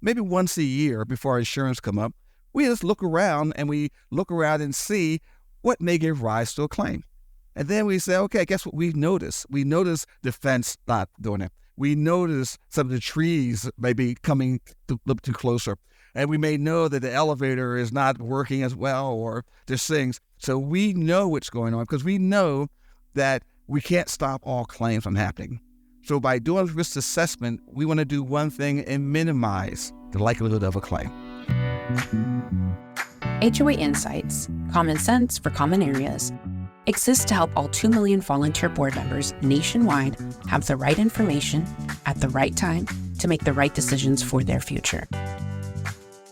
maybe once a year before our insurance come up, we just look around and see what may give rise to a claim. And then we say, okay, guess what we've noticed? We noticed the fence not doing it. We notice some of the trees may be coming a little too closer. And we may know that the elevator is not working as well, or there's things. So we know what's going on because we know that we can't stop all claims from happening. So by doing risk assessment, we want to do one thing and minimize the likelihood of a claim. HOA Insights, common sense for common areas, exists to help all 2 million volunteer board members nationwide have the right information at the right time to make the right decisions for their future.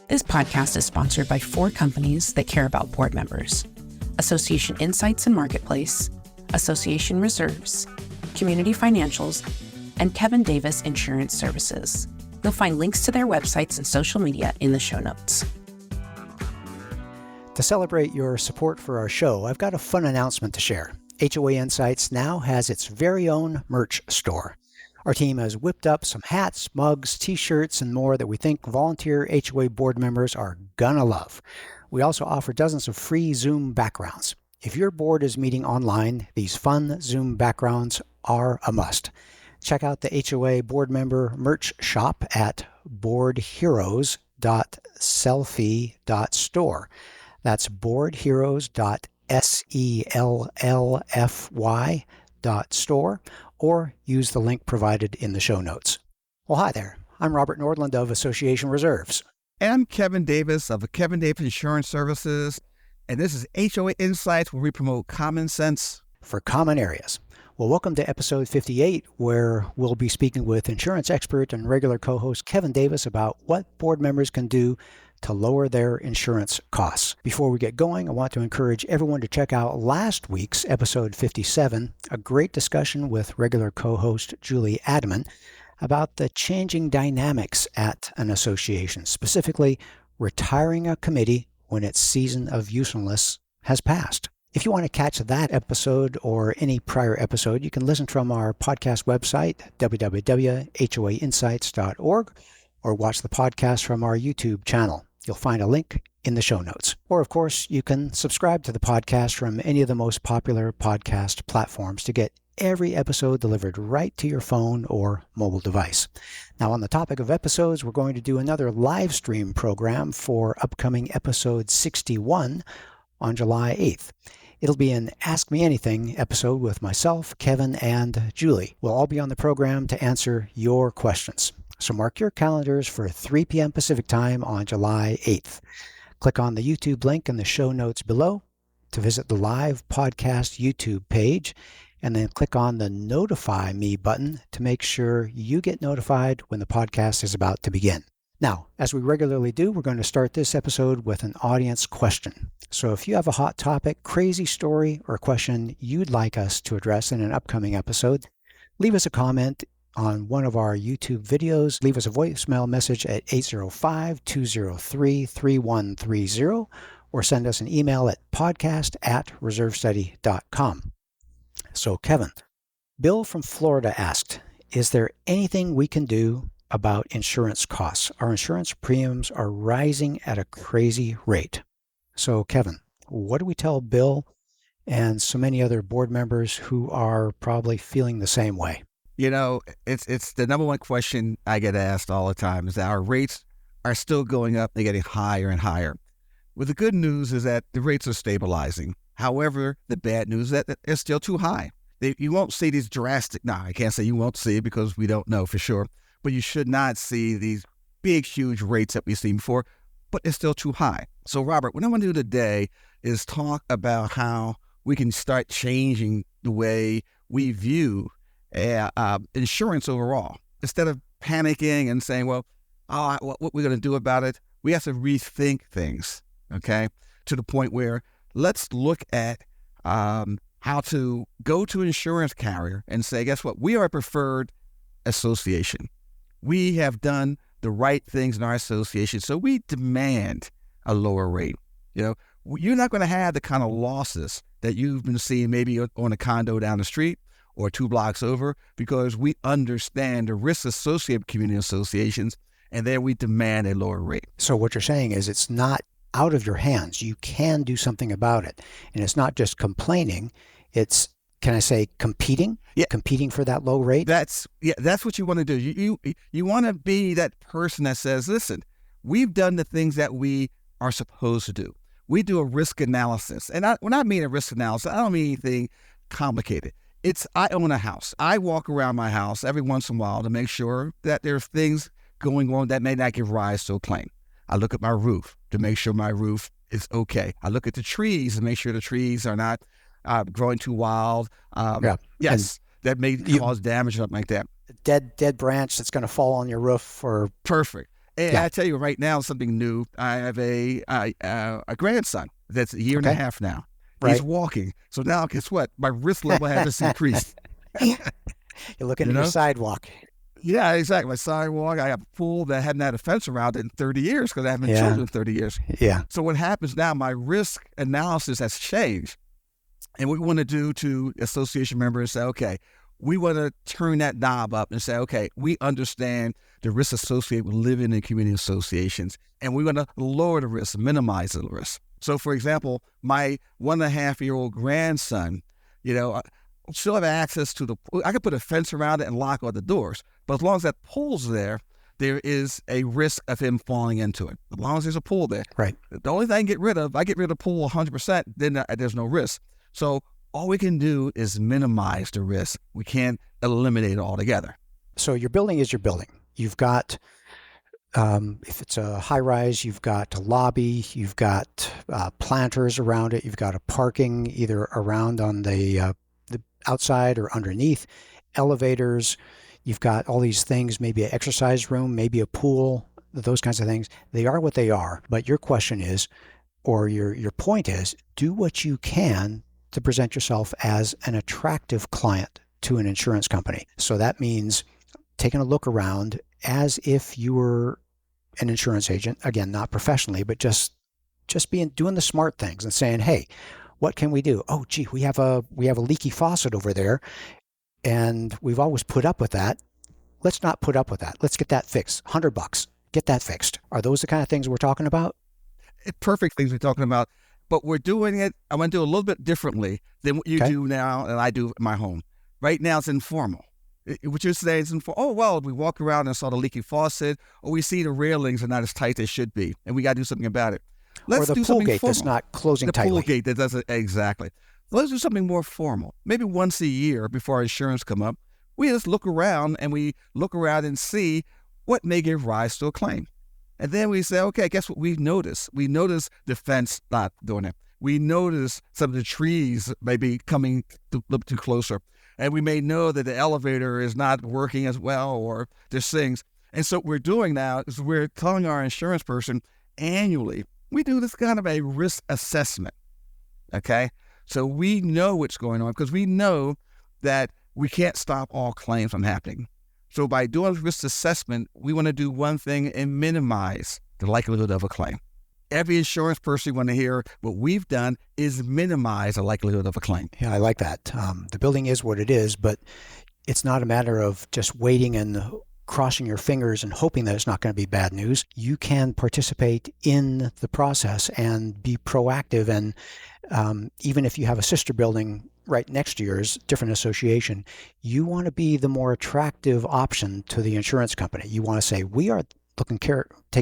This podcast is sponsored by 4 companies that care about board members: Association Insights and Marketplace, Association Reserves, Community Financials, and Kevin Davis Insurance Services. You'll find links to their websites and social media in the show notes. To celebrate your support for our show, I've got a fun announcement to share. HOA Insights now has its very own merch store. Our team has whipped up some hats, mugs, t-shirts, and more that we think volunteer HOA board members are gonna love. We also offer dozens of free Zoom backgrounds. If your board is meeting online, these fun Zoom backgrounds are a must. Check out the HOA board member merch shop at boardheroes.selfie.store. That's boardheroes.sellfy.store, or use the link provided in the show notes. Well, hi there. I'm Robert Nordlund of Association Reserves. And I'm Kevin Davis of Kevin Davis Insurance Services, and this is HOA Insights, where we promote common sense for common areas. Well, welcome to episode 58, where we'll be speaking with insurance expert and regular co-host Kevin Davis about what board members can do to lower their insurance costs. Before we get going, I want to encourage everyone to check out last week's episode 57, a great discussion with regular co-host Julie Adamen about the changing dynamics at an association, specifically retiring a committee when its season of usefulness has passed. If you want to catch that episode or any prior episode, you can listen from our podcast website, www.hoainsights.org, or watch the podcast from our YouTube channel. You'll find a link in the show notes. Or, of course, you can subscribe to the podcast from any of the most popular podcast platforms to get every episode delivered right to your phone or mobile device. Now, on the topic of episodes, we're going to do another live stream program for upcoming episode 61 on July 8th. It'll be an Ask Me Anything episode with myself, Kevin, and Julie. We'll all be on the program to answer your questions. So mark your calendars for 3 p.m. Pacific time on July 8th. Click on the YouTube link in the show notes below to visit the live podcast YouTube page, and then click on the Notify Me button to make sure you get notified when the podcast is about to begin. Now, as we regularly do, we're going to start this episode with an audience question. So if you have a hot topic, crazy story, or question you'd like us to address in an upcoming episode, leave us a comment on one of our YouTube videos. Leave us a voicemail message at 805-203-3130, or send us an email at podcast@reservestudy.com. So Kevin, Bill from Florida asked, is there anything we can do about insurance costs? Our insurance premiums are rising at a crazy rate. So Kevin, what do we tell Bill and so many other board members who are probably feeling the same way? You know, it's the number one question I get asked all the time is that our rates are still going up. They're getting higher and higher. Well, the good news is that the rates are stabilizing. However, the bad news is that they're still too high. You won't see these drastic, I can't say you won't see it because we don't know for sure, but you should not see these big, huge rates that we've seen before, but it's still too high. So Robert, what I want to do today is talk about how we can start changing the way we view insurance overall. Instead of panicking and saying, well, what we're going to do about it, we have to rethink things, okay, to the point where let's look at how to go to an insurance carrier and say, guess what, we are a preferred association. We have done the right things in our association, so we demand a lower rate. You know, you're not going to have the kind of losses that you've been seeing maybe on a condo down the street or 2 blocks over, because we understand the risks associated with community associations, and then we demand a lower rate. So what you're saying is it's not out of your hands. You can do something about it. And it's not just complaining. It's, can I say, competing? Yeah. Competing for that low rate? That's what you want to do. You want to be that person that says, listen, we've done the things that we are supposed to do. We do a risk analysis. And when I mean a risk analysis, I don't mean anything complicated. I own a house. I walk around my house every once in a while to make sure that there's things going on that may not give rise to a claim. I look at my roof to make sure my roof is okay. I look at the trees to make sure the trees are not growing too wild. Yes, that may cause damage or something like that. Dead branch that's going to fall on your roof or... Perfect. And I tell you right now, something new. I have a grandson that's a year and a half now. Right. He's walking. So now, guess what? My risk level has increased. You're looking at your sidewalk. Yeah, exactly. My sidewalk. I have a pool that hadn't had a fence around it in 30 years because I haven't been children in 30 years. Yeah. So what happens now, my risk analysis has changed. And what we want to do to association members is say, okay, we want to turn that knob up and say, okay, we understand the risks associated with living in community associations, and we want to lower the risk, minimize the risk. So, for example, my 1.5-year-old grandson, still have access to the pool. I could put a fence around it and lock all the doors, but as long as that pool's there is a risk of him falling into it. As long as there's a pool there. Right. The only thing I get rid of, I get rid of the pool 100%, then there's no risk. So all we can do is minimize the risk. We can't eliminate it altogether. So your building is your building. You've got, if it's a high rise, you've got a lobby, you've got planters around it, you've got a parking either around on the outside or underneath, elevators, you've got all these things, maybe an exercise room, maybe a pool, those kinds of things. They are what they are. But your question is, or your point is, do what you can to present yourself as an attractive client to an insurance company. So that means taking a look around as if you were an insurance agent, again, not professionally, but just doing the smart things and saying, hey, what can we do? Oh, gee, we have a leaky faucet over there, and we've always put up with that. Let's not put up with that. Let's get that fixed. $100, get that fixed. Are those the kind of things we're talking about? Perfect things we're talking about, but we're doing it. I'm going to do a little bit differently than what you do now and I do in my home. Right now, it's informal. What you're saying is, we walk around and saw the leaky faucet, or we see the railings are not as tight as they should be, and we got to do something about it. Let's or the do pool gate formal. that's not closing tightly. The pool gate that doesn't, exactly. Let's do something more formal. Maybe once a year before our insurance come up, we just look around and see what may give rise to a claim. And then we say, okay, guess what we've noticed? We noticed the fence not doing it. We noticed some of the trees maybe coming a little too closer. And we may know that the elevator is not working as well, or there's things. And so what we're doing now is we're telling our insurance person annually, we do this kind of a risk assessment, okay? So we know what's going on because we know that we can't stop all claims from happening. So by doing risk assessment, we want to do one thing and minimize the likelihood of a claim. Every insurance person want to hear what we've done is minimize the likelihood of a claim. Yeah, I like that. The building is what it is, but it's not a matter of just waiting and crossing your fingers and hoping that it's not going to be bad news. You can participate in the process and be proactive. And even if you have a sister building right next to yours, different association, you want to be the more attractive option to the insurance company. You want to say, we are taking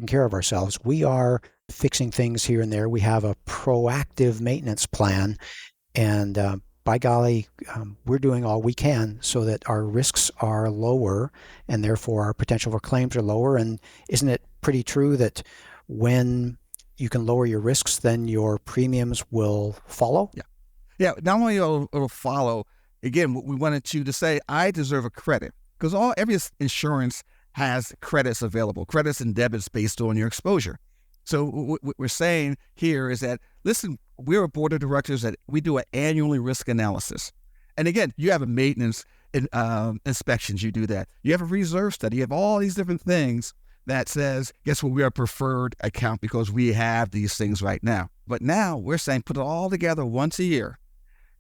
care of ourselves. We are fixing things here and there. We have a proactive maintenance plan, and by golly, we're doing all we can so that our risks are lower, and therefore our potential for claims are lower. And isn't it pretty true that when you can lower your risks, then your premiums will follow? Yeah. Not only it'll follow. Again, we wanted you to say, I deserve a credit, because every insurance has credits available, credits and debits based on your exposure. So what we're saying here is that, listen, we're a board of directors that we do an annually risk analysis. And again, you have a maintenance inspections, you do that. You have a reserve study. You have all these different things that says, guess what, we are a preferred account because we have these things right now. But now we're saying put it all together once a year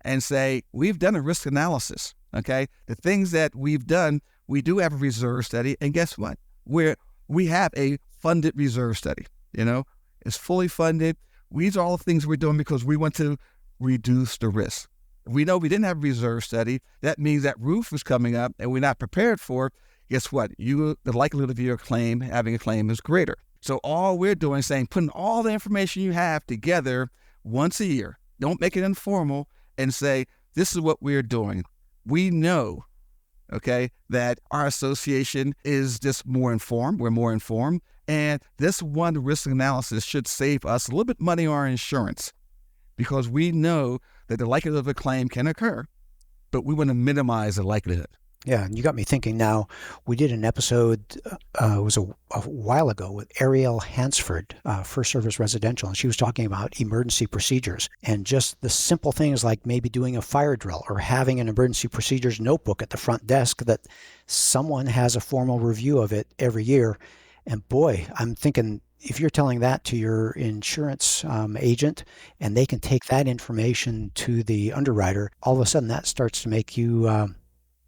and say, we've done a risk analysis, okay? The things that we've done, we do have a reserve study. And guess what? We're we have a funded reserve study. It's fully funded. These are all the things we're doing because we want to reduce the risk. If we know we didn't have a reserve study, that means that roof is coming up and we're not prepared for it. Guess what? The likelihood of your having a claim is greater. So all we're doing is putting all the information you have together once a year. Don't make it informal and say, this is what we're doing. We know, that our association is just more informed. We're more informed. And this one risk analysis should save us a little bit money on our insurance because we know that the likelihood of a claim can occur, but we want to minimize the likelihood. Yeah, and you got me thinking now. We did an episode, it was a while ago, with Ariel Hansford, First Service Residential, and she was talking about emergency procedures and just the simple things like maybe doing a fire drill or having an emergency procedures notebook at the front desk that someone has a formal review of it every year. And boy, I'm thinking if you're telling that to your insurance agent and they can take that information to the underwriter, all of a sudden that starts to make you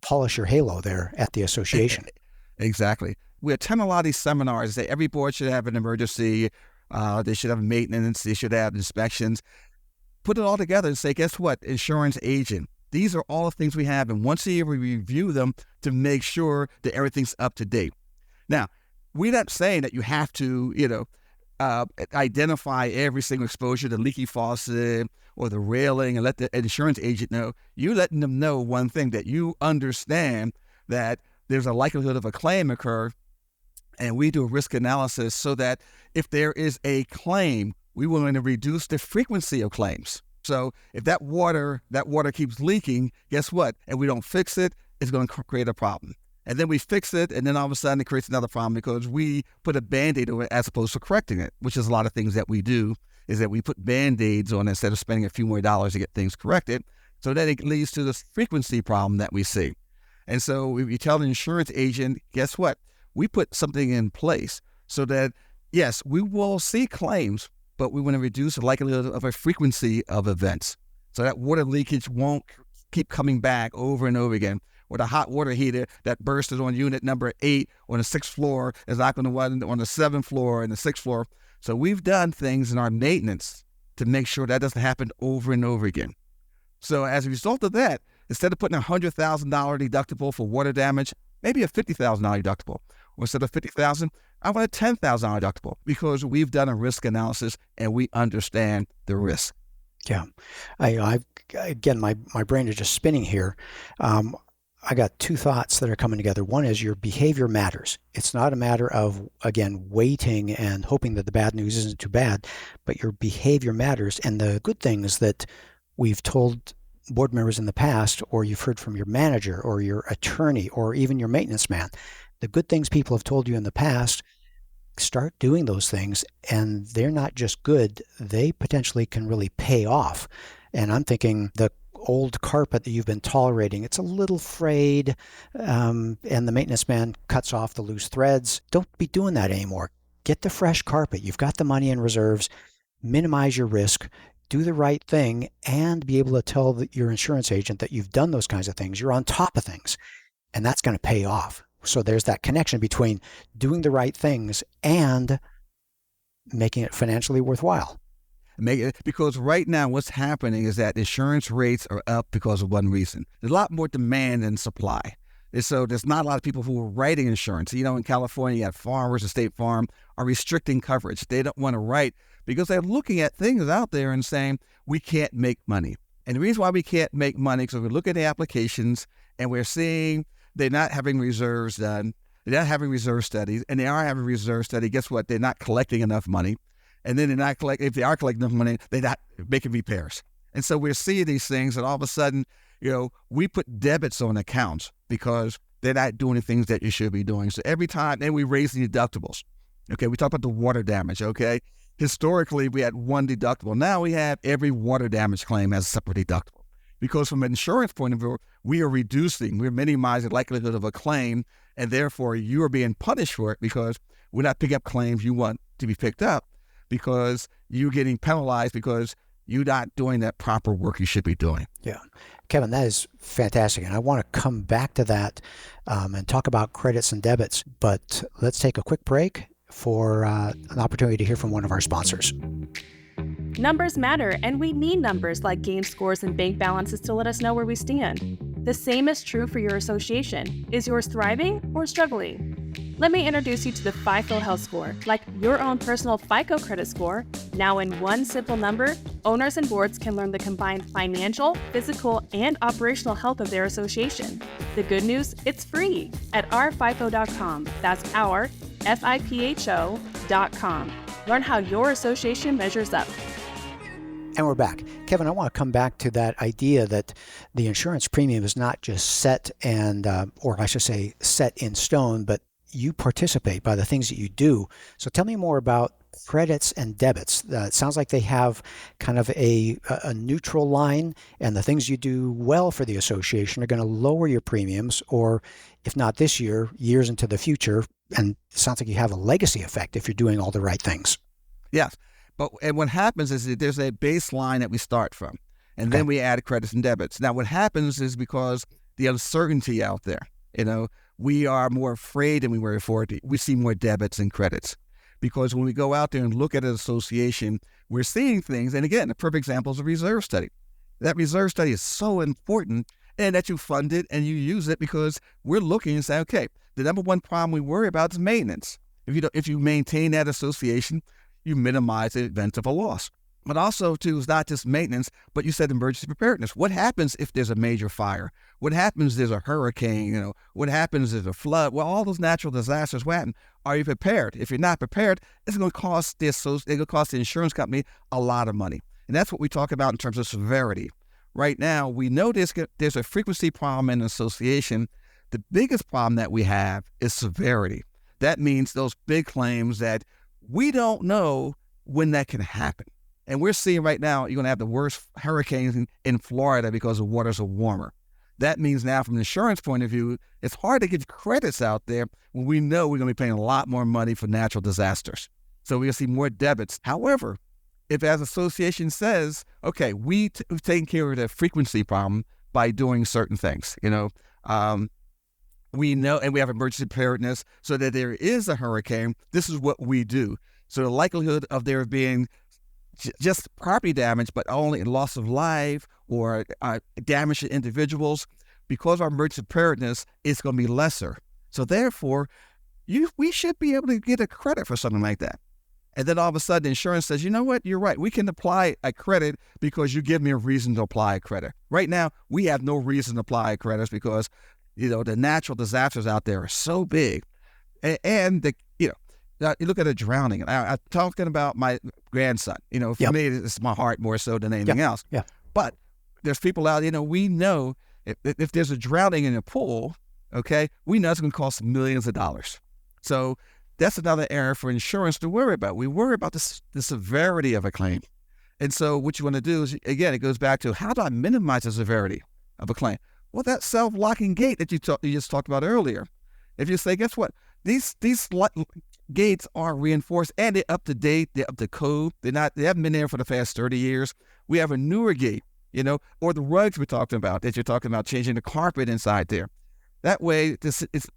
polish your halo there at the association. Exactly. We attend a lot of these seminars. Say every board should have an emergency. They should have maintenance. They should have inspections. Put it all together and say, guess what? Insurance agent. These are all the things we have. And once a year, we review them to make sure that everything's up to date. Now, we're not saying that you have to, identify every single exposure, the leaky faucet or the railing, and let the insurance agent know. You're letting them know one thing, that you understand that there's a likelihood of a claim occur, and we do a risk analysis so that if there is a claim, we want to reduce the frequency of claims. So if that water keeps leaking, guess what? And we don't fix it, it's going to create a problem. And then we fix it, and then all of a sudden it creates another problem because we put a Band-Aid on it as opposed to correcting it, which is a lot of things that we do, is that we put Band-Aids on it instead of spending a few more dollars to get things corrected. So that it leads to this frequency problem that we see. And so if you tell the insurance agent, guess what? We put something in place so that, yes, we will see claims, but we want to reduce the likelihood of a frequency of events. So that water leakage won't keep coming back over and over again. Or the hot water heater that bursted on unit number 8 on the 6th floor is not going to run on the 7th floor and the 6th floor. So we've done things in our maintenance to make sure that doesn't happen over and over again. So as a result of that, instead of putting a $100,000 deductible for water damage, maybe a $50,000 deductible. Or instead of $50,000, I want a $10,000 deductible because we've done a risk analysis and we understand the risk. Yeah. Again, my brain is just spinning here. I got two thoughts that are coming together. One is your behavior matters. It's not a matter of, again, waiting and hoping that the bad news isn't too bad, but your behavior matters. And the good things that we've told board members in the past, or you've heard from your manager or your attorney or even your maintenance man, the good things people have told you in the past, start doing those things. And they're not just good, they potentially can really pay off. And I'm thinking the old carpet that you've been tolerating, it's a little frayed, and the maintenance man cuts off the loose threads. Don't be doing that anymore. Get the fresh carpet. You've got the money in reserves. Minimize your risk. Do the right thing and be able to tell your insurance agent that you've done those kinds of things. You're on top of things, and that's going to pay off. So there's that connection between doing the right things and making it financially worthwhile. Because right now what's happening is that insurance rates are up because of one reason. There's a lot more demand than supply. And so there's not a lot of people who are writing insurance. In California, you have Farmers and State Farm are restricting coverage. They don't want to write because they're looking at things out there and saying, we can't make money. And the reason why we can't make money is because we look at the applications and we're seeing they're not having reserves done. They're not having reserve studies, and they are having reserve study. Guess what? They're not collecting enough money. And then if they are collecting enough money, they're not making repairs. And so we're seeing these things, and all of a sudden, we put debits on accounts because they're not doing the things that you should be doing. So every time, and we raise the deductibles. Okay, we talk about the water damage, okay? Historically, we had one deductible. Now we have every water damage claim as a separate deductible. Because from an insurance point of view, we're minimizing the likelihood of a claim, and therefore you are being punished for it because we're not picking up claims you want to be picked up, because you're getting penalized because you're not doing that proper work you should be doing. Yeah. Kevin, that is fantastic. And I want to come back to that and talk about credits and debits. But let's take a quick break for an opportunity to hear from one of our sponsors. Numbers matter, and we need numbers like game scores and bank balances to let us know where we stand. The same is true for your association. Is yours thriving or struggling? Let me introduce you to the FiPhO Health Score. Like your own personal FICO credit score, now in one simple number, owners and boards can learn the combined financial, physical, and operational health of their association. The good news, it's free at ourfipho.com. That's our, FIPHO.com. Learn how your association measures up. And we're back. Kevin, I want to come back to that idea that the insurance premium is not just set and, or I should say set in stone, but you participate by the things that you do. So tell me more about credits and debits. It sounds like they have kind of a neutral line, and the things you do well for the association are going to lower your premiums, or if not this year, years into the future. And it sounds like you have a legacy effect if you're doing all the right things. Yes. And what happens is that there's a baseline that we start from, and then we add credits and debits. Now, what happens is because the uncertainty out there, we are more afraid than we were before. We see more debits and credits because when we go out there and look at an association, we're seeing things. And again, the perfect example is a reserve study. That reserve study is so important, and that you fund it and you use it because we're looking and say, okay, the number one problem we worry about is maintenance. If you maintain that association, you minimize the event of a loss. But also, too, it's not just maintenance, but you said emergency preparedness. What happens if there's a major fire? What happens if there's a hurricane? What happens if there's a flood? Well, all those natural disasters, what happen? Are you prepared? If you're not prepared, it's going to cost the insurance company a lot of money. And that's what we talk about in terms of severity. Right now, we know there's a frequency problem in an association. The biggest problem that we have is severity. That means those big claims that we don't know when that can happen. And we're seeing right now, you're going to have the worst hurricanes in Florida because the waters are warmer. That means now from an insurance point of view, it's hard to give credits out there when we know we're going to be paying a lot more money for natural disasters. So we're going to see more debits. However, if as association says, okay, we've taken care of the frequency problem by doing certain things, we know, and we have emergency preparedness so that there is a hurricane, this is what we do. So the likelihood of there being just property damage, but only loss of life or damage to individuals, because of our emergency preparedness, is going to be lesser. So therefore, we should be able to get a credit for something like that. And then all of a sudden, the insurance says, you know what, you're right. We can apply a credit because you give me a reason to apply a credit. Right now, we have no reason to apply credits because the natural disasters out there are so big. And you look at a drowning. I'm talking about my grandson. For me, it's my heart more so than anything else. Yeah. But there's people out, we know if there's a drowning in a pool, okay, we know it's going to cost millions of dollars. So that's another area for insurance to worry about. We worry about the severity of a claim. And so what you want to do is, again, it goes back to how do I minimize the severity of a claim? Well, that self-locking gate that you just talked about earlier. If you say, guess what? These gates are reinforced and they're up to date, they're up to code. They haven't been there for the past 30 years. We have a newer gate, or the rugs we're talking about that you're talking about changing the carpet inside there. That way,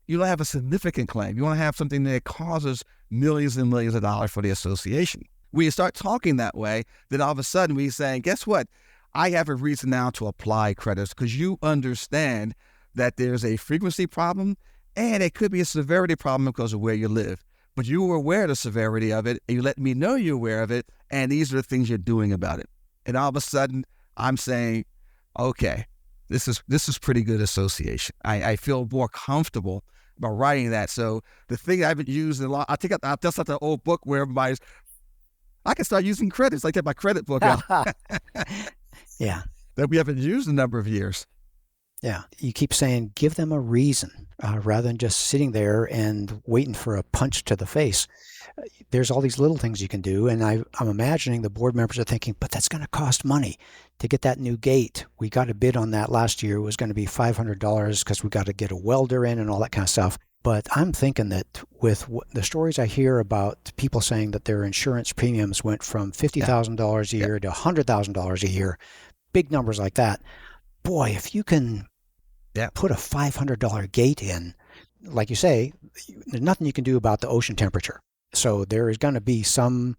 you don't have a significant claim. You want to have something that causes millions and millions of dollars for the association. When you start talking that way, then all of a sudden we're saying, guess what? I have a reason now to apply credits because you understand that there's a frequency problem and it could be a severity problem because of where you live. But you were aware of the severity of it and you let me know you're aware of it, and these are the things you're doing about it. And all of a sudden, I'm saying, okay, this is pretty good association. I feel more comfortable about writing that. So the thing I haven't used a lot, I'll just like the old book where I can start using credits. I get my credit book out. Yeah. That we haven't used in a number of years. Yeah. You keep saying, give them a reason rather than just sitting there and waiting for a punch to the face. There's all these little things you can do. And I'm imagining the board members are thinking, but that's going to cost money to get that new gate. We got a bid on that last year. It was going to be $500 because we got to get a welder in and all that kind of stuff. But I'm thinking that with the stories I hear about people saying that their insurance premiums went from $50,000 a year to $100,000 a year, big numbers like that, boy, if you can put a $500 gate in, like you say, there's nothing you can do about the ocean temperature. So there is going to be some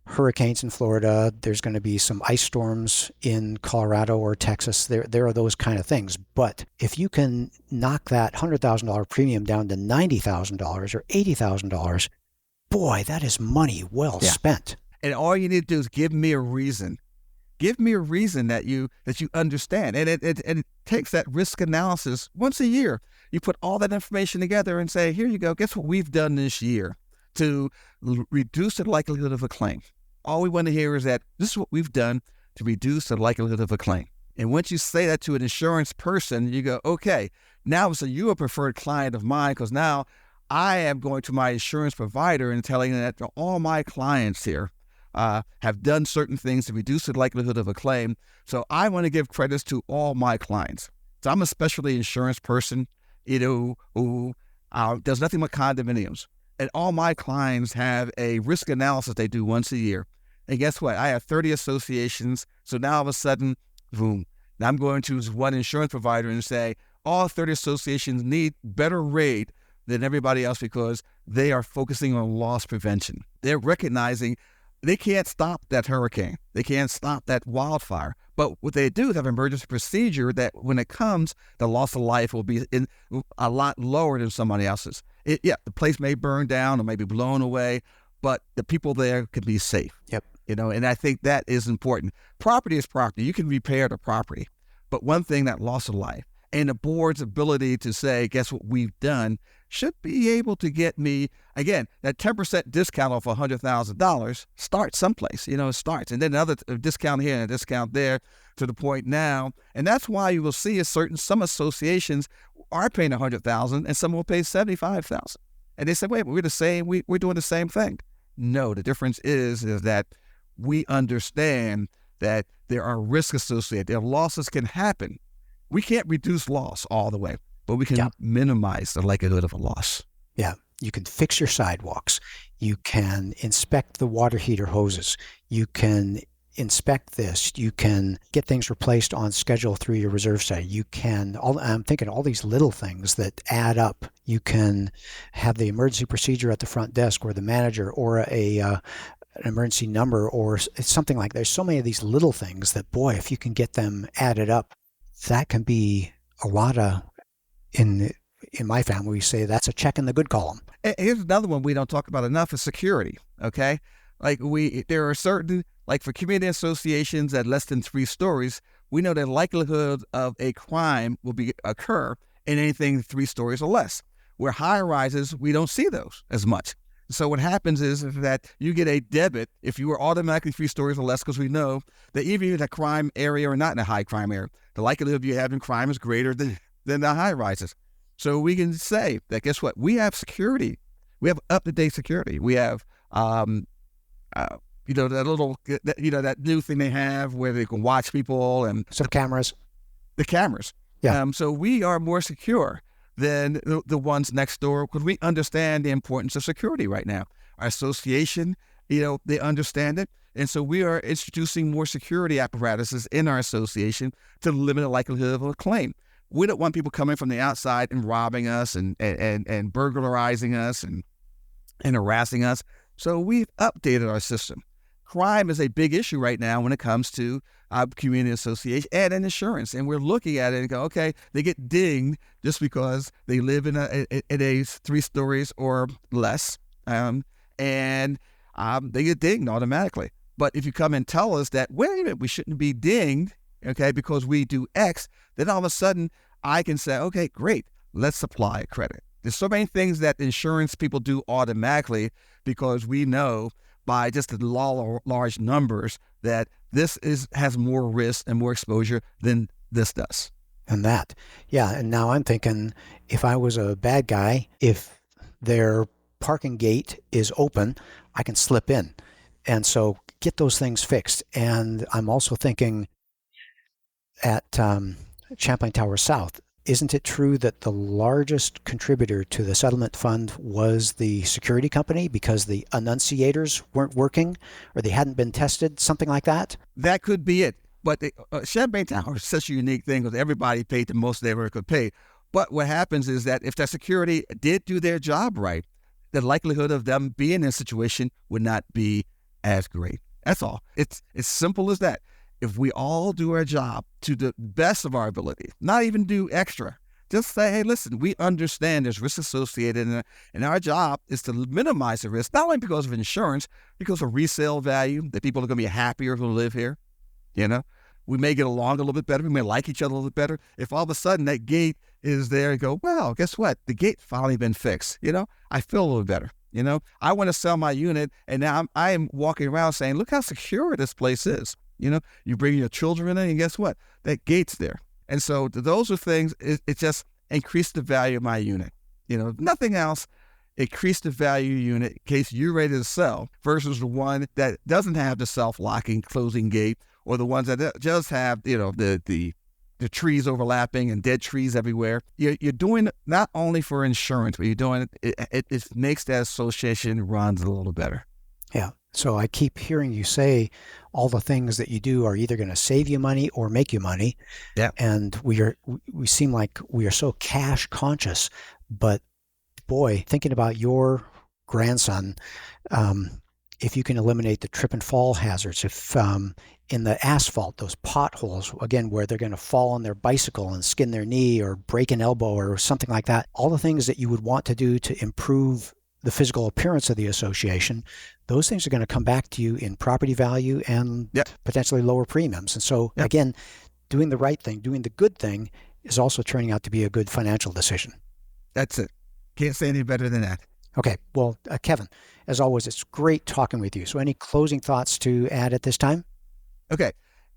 hurricanes in Florida. There's going to be some ice storms in Colorado or Texas. There are those kind of things. But if you can knock that $100,000 premium down to $90,000 or $80,000, boy, that is money well spent. And all you need to do is give me a reason. Give me a reason that you understand. And it takes that risk analysis once a year. You put all that information together and say, here you go. Guess what we've done this year to reduce the likelihood of a claim. All we want to hear is that this is what we've done to reduce the likelihood of a claim. And once you say that to an insurance person, you go, okay, now so you're a preferred client of mine because now I am going to my insurance provider and telling them that all my clients here have done certain things to reduce the likelihood of a claim. So I want to give credits to all my clients. So I'm a specialty insurance person, who does nothing but condominiums. And all my clients have a risk analysis they do once a year. And guess what? I have 30 associations. So now all of a sudden, boom, now I'm going to one insurance provider and say, all 30 associations need better rate than everybody else because they are focusing on loss prevention. They're recognizing they can't stop that hurricane. They can't stop that wildfire. But what they do is have an emergency procedure that when it comes, the loss of life will be a lot lower than somebody else's. The place may burn down or may be blown away, but the people there can be safe. Yep. And I think that is important. Property is property. You can repair the property. But one thing, that loss of life and the board's ability to say, guess what we've done, should be able to get me, again, that 10% discount off $100,000 starts someplace, it starts. And then another discount here and a discount there to the point now. And that's why you will see some associations are paying $100,000 and some will pay $75,000. And they say, wait, we're the same, we're doing the same thing. No, the difference is that we understand that there are risks associated. There losses can happen. We can't reduce loss all the way, but we can minimize the likelihood of a loss. Yeah. You can fix your sidewalks. You can inspect the water heater hoses. You can inspect this. You can get things replaced on schedule through your reserve study. You can, I'm thinking all these little things that add up. You can have the emergency procedure at the front desk or the manager or an emergency number or something like that. There's so many of these little things that, boy, if you can get them added up, that can be a lot of, in my family, we say that's a check in the good column. Here's another one we don't talk about enough is security, okay? There are certain, like for community associations at less than 3 stories, we know the likelihood of a crime will occur in anything 3 stories or less. Where high rises, we don't see those as much. So what happens is that you get a debit if you are automatically 3 stories or less, because we know that even in a crime area or not in a high crime area, the likelihood of you having crime is greater than the high rises. So we can say that, guess what? We have security. We have up-to-date security. We have, that new thing they have where they can watch people and some cameras. The cameras. Yeah. So we are more secure than the ones next door because we understand the importance of security right now. Our association, they understand it. And so we are introducing more security apparatuses in our association to limit the likelihood of a claim. We don't want people coming from the outside and robbing us and burglarizing us and harassing us. So we've updated our system. Crime is a big issue right now when it comes to community association and insurance. And we're looking at it and go, okay, they get dinged just because they live in a 3 stories or less. And they get dinged automatically. But if you come and tell us that, wait a minute, we shouldn't be dinged, okay, because we do X, then all of a sudden I can say, okay, great, let's apply a credit. There's so many things that insurance people do automatically because we know by just the large numbers that this has more risk and more exposure than this does. And that. Yeah. And now I'm thinking, if I was a bad guy, if their parking gate is open, I can slip in. And so get those things fixed. And I'm also thinking at Champlain Tower South, isn't it true that the largest contributor to the settlement fund was the security company because the annunciators weren't working or they hadn't been tested, something like that? That could be it. But Champaign Tower is such a unique thing because everybody paid the most they ever could pay. But what happens is that if the security did do their job right, the likelihood of them being in a situation would not be as great. That's all. It's as simple as that. If we all do our job to the best of our ability, not even do extra, just say, hey, listen, we understand there's risk associated, and our job is to minimize the risk, not only because of insurance, because of resale value, that people are going to be happier who live here. You know, we may get along a little bit better. We may like each other a little bit better. If all of a sudden that gate is there and go, well, guess what? The gate's finally been fixed. You know, I feel a little better. You know, I want to sell my unit, and now I am walking around saying, look how secure this place is. You know, you bring your children in, and guess what? That gate's there. And so those are things, it just increased the value of my unit. You know, nothing else, increase the value of your unit in case you're ready to sell versus the one that doesn't have the self-locking closing gate, or the ones that just have, you know, the trees overlapping and dead trees everywhere. You're doing it not only for insurance, but you're doing it makes that association runs a little better. Yeah. So I keep hearing you say all the things that you do are either going to save you money or make you money. Yeah. And we seem like we are so cash conscious, but boy, thinking about your grandson, if you can eliminate the trip and fall hazards, if in the asphalt, those potholes, again, where they're going to fall on their bicycle and skin their knee or break an elbow or something like that, all the things that you would want to do to improve the physical appearance of the association, those things are going to come back to you in property value and potentially lower premiums. And so, again, doing the right thing, doing the good thing is also turning out to be a good financial decision. That's it. Can't say any better than that. Okay. Well, Kevin, as always, it's great talking with you. So any closing thoughts to add at this time? Okay.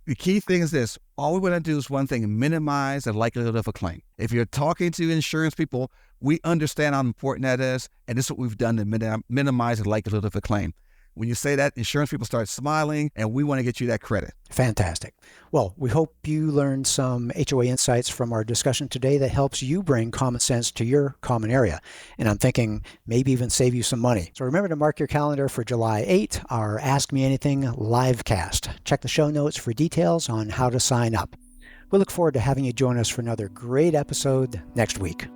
The key thing is this. All we want to do is one thing, minimize the likelihood of a claim. If you're talking to insurance people, we understand how important that is, and this is what we've done to minimize the likelihood of a claim. When you say that, insurance people start smiling, and we want to get you that credit. Fantastic. Well, we hope you learned some HOA insights from our discussion today that helps you bring common sense to your common area. And I'm thinking maybe even save you some money. So remember to mark your calendar for July 8, our Ask Me Anything live cast. Check the show notes for details on how to sign up. We look forward to having you join us for another great episode next week.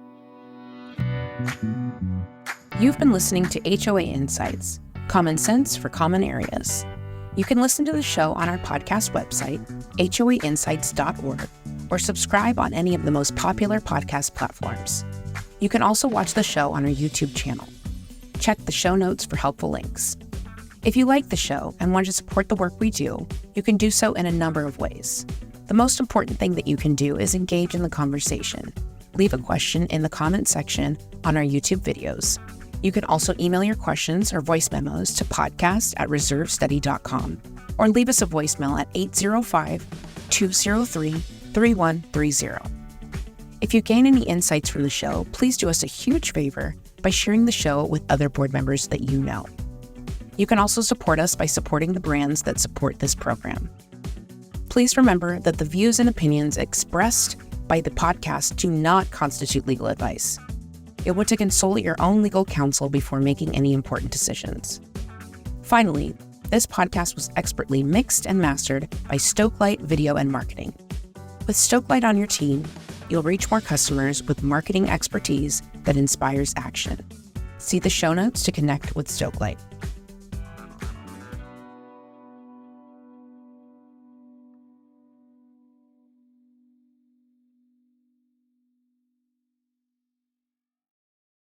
You've been listening to HOA Insights, common sense for common areas. You can listen to the show on our podcast website, hoainsights.org, or subscribe on any of the most popular podcast platforms. You can also watch the show on our YouTube channel. Check the show notes for helpful links. If you like the show and want to support the work we do, you can do so in a number of ways. The most important thing that you can do is engage in the conversation. Leave a question in the comment section on our YouTube videos. You can also email your questions or voice memos to podcast@reservestudy.com or leave us a voicemail at 805-203-3130. If you gain any insights from the show, please do us a huge favor by sharing the show with other board members that you know. You can also support us by supporting the brands that support this program. Please remember that the views and opinions expressed by the podcast do not constitute legal advice. You'll want to consult your own legal counsel before making any important decisions. Finally, this podcast was expertly mixed and mastered by Stokelight Video and Marketing. With Stokelight on your team, you'll reach more customers with marketing expertise that inspires action. See the show notes to connect with Stokelight.